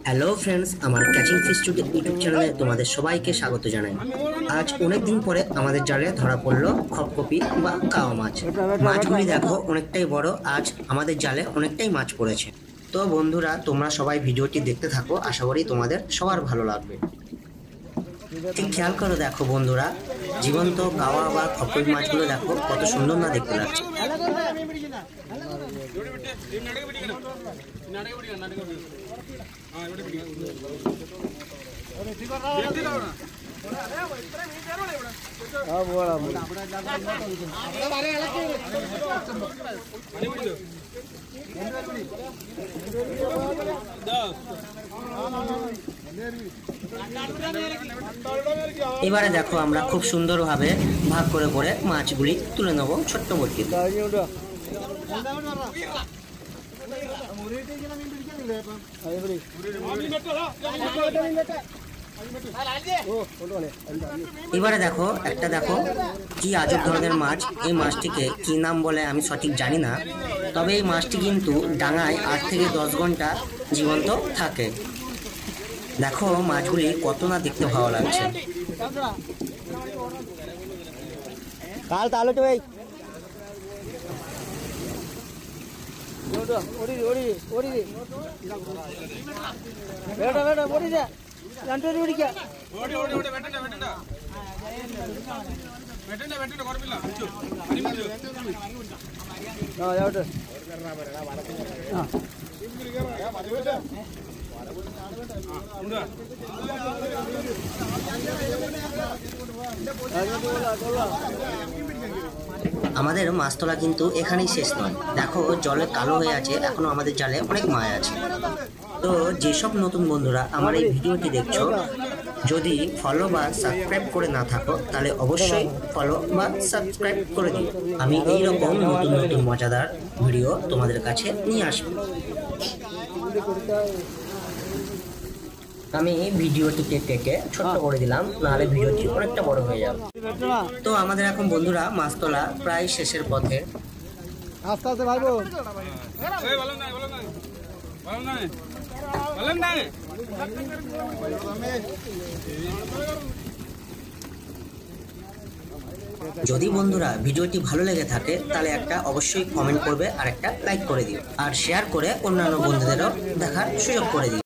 Hello friends, আমার catching fish today YouTube চ্যানেলে তোমাদের সবাইকে স্বাগত জানাই। আজ অনেক দিন পরে আমাদের জালে ধরা পড়লো খপকপি বা কাওয়া মাছ। মাছগুলি দেখো অনেকটাই বড়, আজ আমাদের জালে অনেকটাই মাছ পড়েছে। তো বন্ধুরা, তোমরা সবাই ভিডিওটি দেখতে থাকো, আশা করি তোমাদের সবার ভালো লাগবে। ঠিক খেয়াল করো, দেখো বন্ধুরা, জীবন্ত কাওয়া বা খপকপি মাছগুলো দেখো কত সুন্দর না দেখতে লাগছে। এবারে দেখো আমরা খুব সুন্দরভাবে ভাগ করে করে মাছগুলি তুলে নেব ছোট্ট বটি। এবারে দেখো একটা, দেখো কি আজব ধরনের মাছ। এই মাছটিকে কি নাম বলে আমি সঠিক জানি না, তবে এই মাছটি কিন্তু ডাঙায় 8 থেকে 10 ঘন্টা জীবন্ত থাকে। দেখো মাছগুলি কত না দেখতে ভালো লাগছে। কাল তাহলে তো ভাই আমাদের মাছ তোলা কিন্তু এখানেই শেষ নয়। দেখো জলে কালো হয়ে আছে, এখনো আমাদের জালে অনেক মাছ আছে। তো যেসব নতুন বন্ধুরা আমার এই ভিডিওটি দেখছো, যদি ফলো বা সাবস্ক্রাইব করে না থাকো তাহলে অবশ্যই ফলো বা সাবস্ক্রাইব করে দিও। আমি এইরকম নতুন নতুন মজাদার ভিডিও তোমাদের কাছে নিয়ে আসবো। আমি এই ভিডিওটিকে কেটে ছোট্ট করে দিলাম, নাহলে ভিডিওটি অনেকটা বড় হয়ে যাবে। তো আমাদের এখন বন্ধুরা মাছ তোলা প্রায় শেষের পথে। আস্তে আস্তে ভাইবো। যদি বন্ধুরা ভিডিওটি ভালো লেগে থাকে তাহলে একটা অবশ্যই কমেন্ট করবে আর একটা লাইক করে দিও, আর শেয়ার করে অন্যান্য বন্ধুদেরও দেখার সুযোগ করে দিও।